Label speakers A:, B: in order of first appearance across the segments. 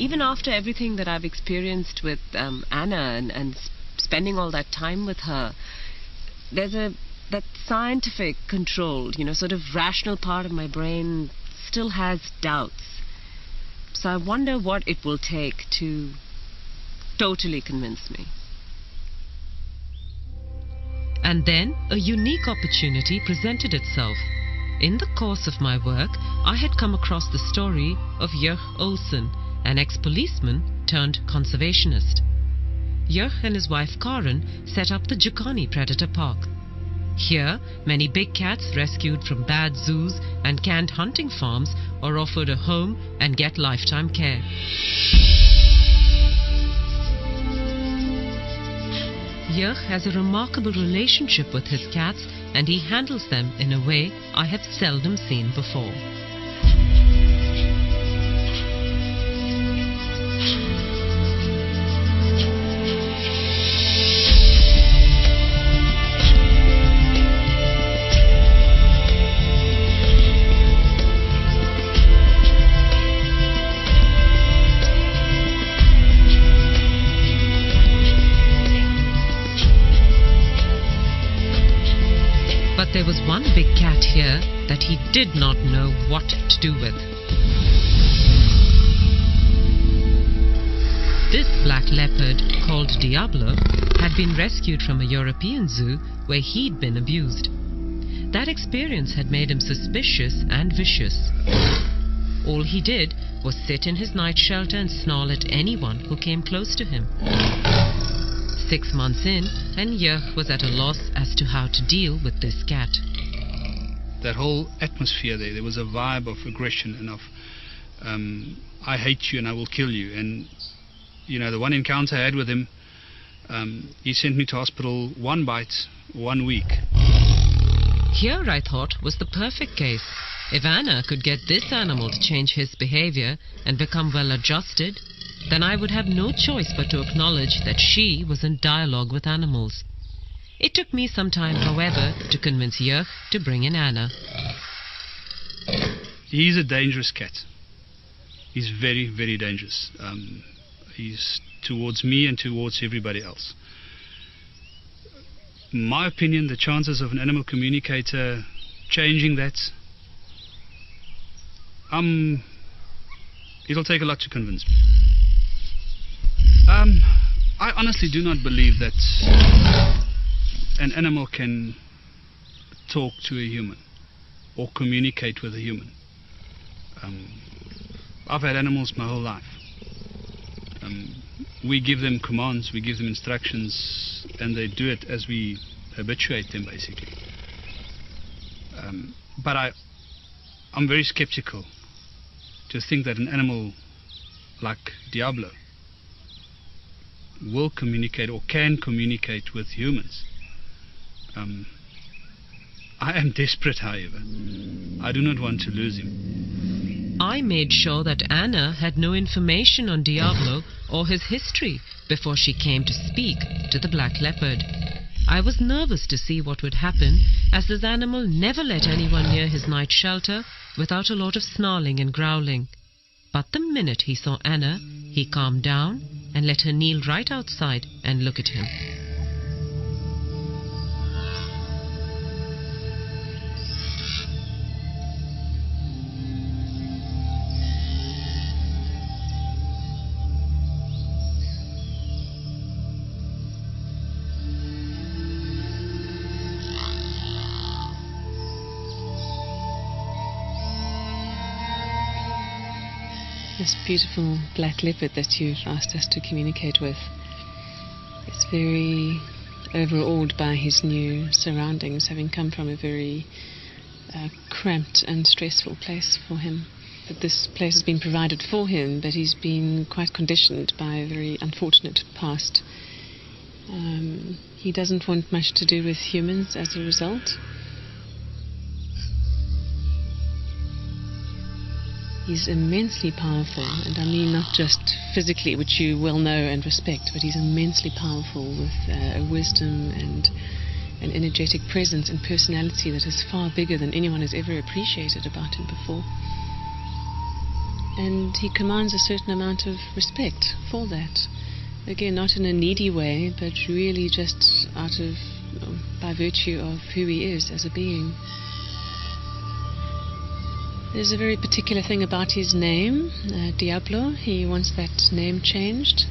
A: even after everything that I've experienced with Anna and spending all that time with her, there's that scientific controlled, sort of rational part of my brain still has doubts. So I wonder what it will take to totally convince me.
B: And then a unique opportunity presented itself. In the course of my work, I had come across the story of Jurg Olsen, an ex-policeman turned conservationist. Jurg and his wife Karen set up the Jukani Predator Park. Here, many big cats rescued from bad zoos and canned hunting farms are offered a home and get lifetime care. Jurg has a remarkable relationship with his cats, and he handles them in a way I have seldom seen before. But there was one big cat here that he did not know what to do with. This black leopard, called Diablo, had been rescued from a European zoo where he'd been abused. That experience had made him suspicious and vicious. All he did was sit in his night shelter and snarl at anyone who came close to him. 6 months in, and Jurg was at a loss as to how to deal with this cat.
C: That whole atmosphere there was a vibe of aggression and of I hate you and I will kill you. And the one encounter I had with him, he sent me to hospital 1 bite, 1 week.
B: Here, I thought, was the perfect case. If Anna could get this animal to change his behavior and become well adjusted, then I would have no choice but to acknowledge that she was in dialogue with animals. It took me some time, however, to convince Jurg to bring in Anna.
C: He's a dangerous cat. He's very, very dangerous. He's towards me and towards everybody else. In my opinion, the chances of an animal communicator changing that, it'll take a lot to convince me. I honestly do not believe that an animal can talk to a human or communicate with a human. I've had animals my whole life. We give them commands, we give them instructions, and they do it as we habituate them, basically. But I'm very skeptical to think that an animal like Diablo will communicate or can communicate with humans. I am desperate, however. I do not want to lose him.
B: I made sure that Anna had no information on Diablo or his history before she came to speak to the black leopard. I was nervous to see what would happen, as this animal never let anyone near his night shelter without a lot of snarling and growling. But the minute he saw Anna, he calmed down and let her kneel right outside and look at him.
D: This beautiful black leopard that you've asked us to communicate with is very overawed by his new surroundings, having come from a very cramped and stressful place for him. That this place has been provided for him, but he's been quite conditioned by a very unfortunate past. He doesn't want much to do with humans as a result. He's immensely powerful, and I mean not just physically, which you well know and respect, but he's immensely powerful with a wisdom and an energetic presence and personality that is far bigger than anyone has ever appreciated about him before. And he commands a certain amount of respect for that. Again, not in a needy way, but really just by virtue of who he is as a being. There's a very particular thing about his name, Diablo. He wants that name changed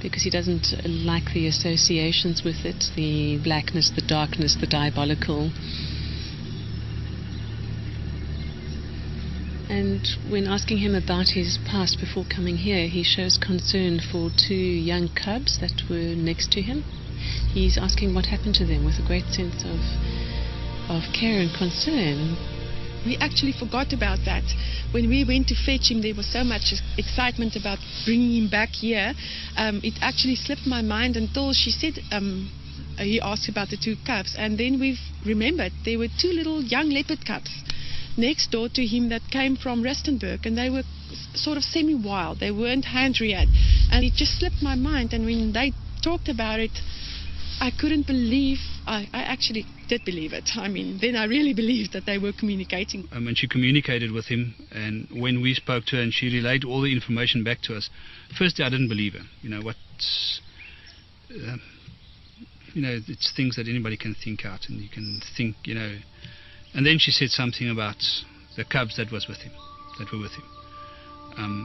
D: because he doesn't like the associations with it, the blackness, the darkness, the diabolical. And when asking him about his past before coming here, he shows concern for 2 young cubs that were next to him. He's asking what happened to them with a great sense of care and concern.
E: We actually forgot about that. When we went to fetch him, there was so much excitement about bringing him back here. It actually slipped my mind until she said, he asked about the 2 cubs, and then we've remembered there were 2 little young leopard cubs next door to him that came from Rustenburg, and they were sort of semi-wild. They weren't hand-reared, and it just slipped my mind. And when they talked about it, I couldn't believe. I actually did believe it. I mean, then I really believed that they were communicating.
C: And she communicated with him, and when we spoke to her and she relayed all the information back to us, firstly I didn't believe her. It's things that anybody can think out, and you can think, And then she said something about the cubs that were with him.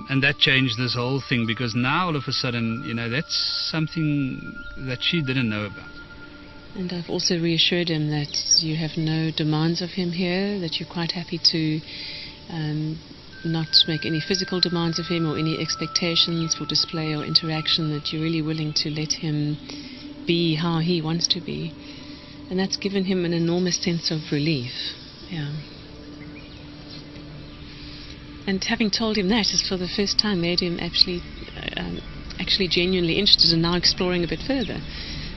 C: And that changed this whole thing, because now all of a sudden, that's something that she didn't know about.
D: And I've also reassured him that you have no demands of him here, that you're quite happy to not make any physical demands of him or any expectations for display or interaction, that you're really willing to let him be how he wants to be. And that's given him an enormous sense of relief. Yeah. And having told him that has for the first time made him actually genuinely interested in now exploring a bit further.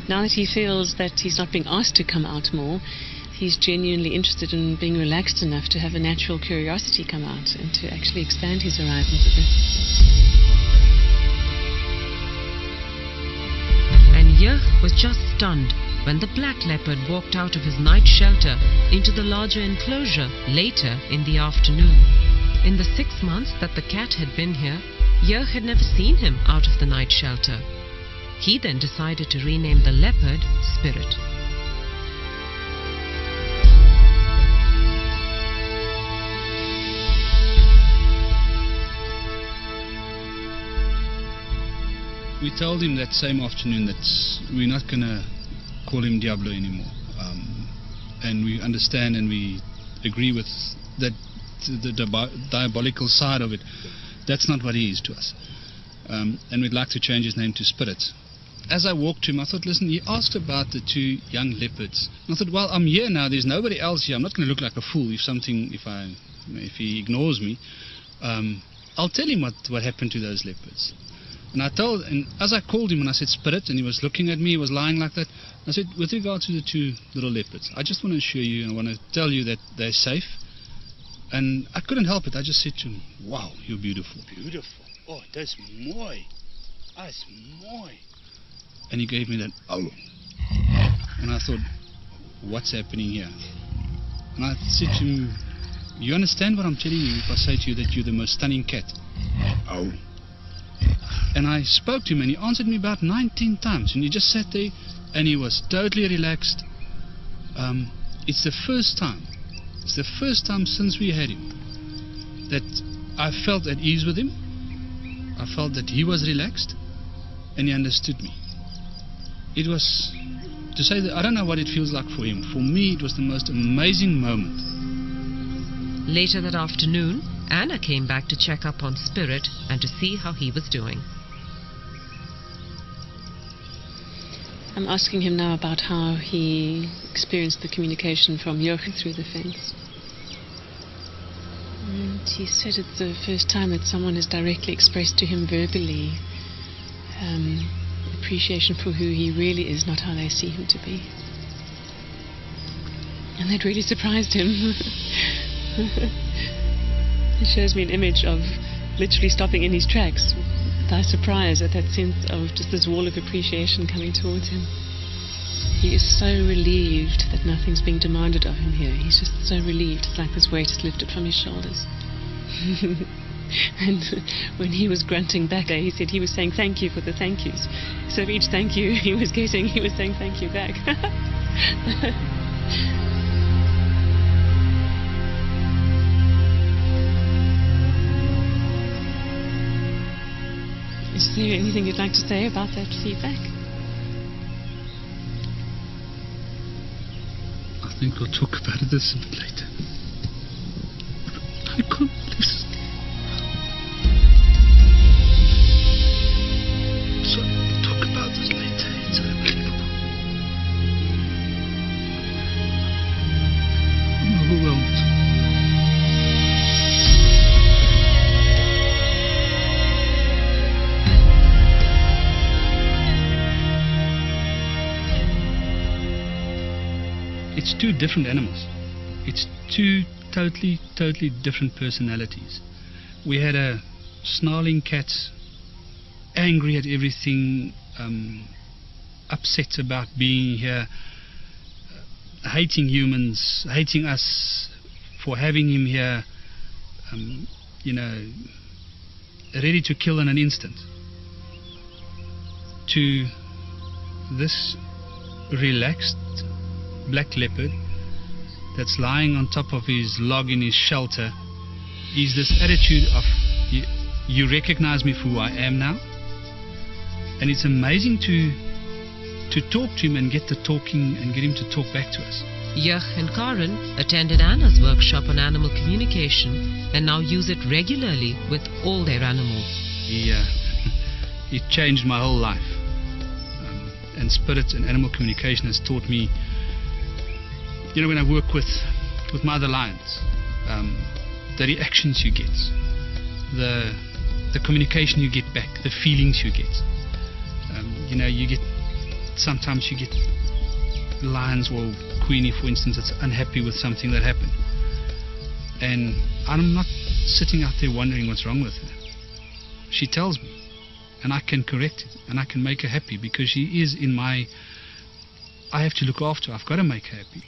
D: Now that he feels that he's not being asked to come out more, he's genuinely interested in being relaxed enough to have a natural curiosity come out and to actually expand his horizons a bit.
B: And Jurg was just stunned when the black leopard walked out of his night shelter into the larger enclosure later in the afternoon. In the 6 months that the cat had been here, Jurg had never seen him out of the night shelter. He then decided to rename the leopard Spirit.
C: We told him that same afternoon that we're not going to call him Diablo anymore. And we understand and we agree with that the diabolical side of it. That's not what he is to us. And we'd like to change his name to Spirit. As I walked to him, I thought, listen, he asked about the 2 young leopards. And I thought, well, I'm here now. There's nobody else here. I'm not going to look like a fool if he ignores me. I'll tell him what happened to those leopards. And as I called him and I said Spirit, and he was looking at me, he was lying like that, I said, with regard to the 2 little leopards, I just want to assure you and I want to tell you that they're safe. And I couldn't help it. I just said to him, wow, you're beautiful.
F: Beautiful. Oh, that's mooi. That's mooi.
C: And he gave me that, oh. And I thought, what's happening here? And I said to him, you understand what I'm telling you if I say to you that you're the most stunning cat?
F: Oh.
C: And I spoke to him and he answered me about 19 times. And he just sat there and he was totally relaxed. It's the first time since we had him that I felt at ease with him. I felt that he was relaxed and he understood me. It was, to say that I don't know what it feels like for him. For me, it was the most amazing moment.
B: Later that afternoon, Anna came back to check up on Spirit and to see how he was doing.
D: I'm asking him now about how he experienced the communication from Jurg through the fence. And he said it's the first time that someone has directly expressed to him verbally appreciation for who he really is, not how they see him to be. And that really surprised him. It shows me an image of literally stopping in his tracks by surprise at that sense of just this wall of appreciation coming towards him. He is so relieved that nothing's being demanded of him here. He's just so relieved. It's like this weight is lifted from his shoulders. And when he was grunting back, he said he was saying thank you for the thank yous. So for each thank you he was getting, he was saying thank you back. Is there anything you'd like to say about that feedback?
C: I think we'll talk about this a bit later. I can't listen. So we'll talk about this later. It's unbelievable. I'm overwhelmed. It's two different animals. It's two totally different personalities. We had a snarling cat, angry at everything, upset about being here, hating humans, hating us for having him here, ready to kill in an instant. To this relaxed black leopard that's lying on top of his log in his shelter is this attitude of you recognize me for who I am now. And it's amazing to talk to him and get the talking and get him to talk back to us.
B: Jurg and Karen attended Anna's workshop on animal communication and now use it regularly with all their animals.
C: It changed my whole life. And spirit and animal communication has taught me, when I work with my other lions, the reactions you get, the communication you get back, the feelings you get. Sometimes you get lions or Queenie, for instance, that's unhappy with something that happened. And I'm not sitting out there wondering what's wrong with her. She tells me, and I can correct it, and I can make her happy because she is I have to look after her. I've got to make her happy.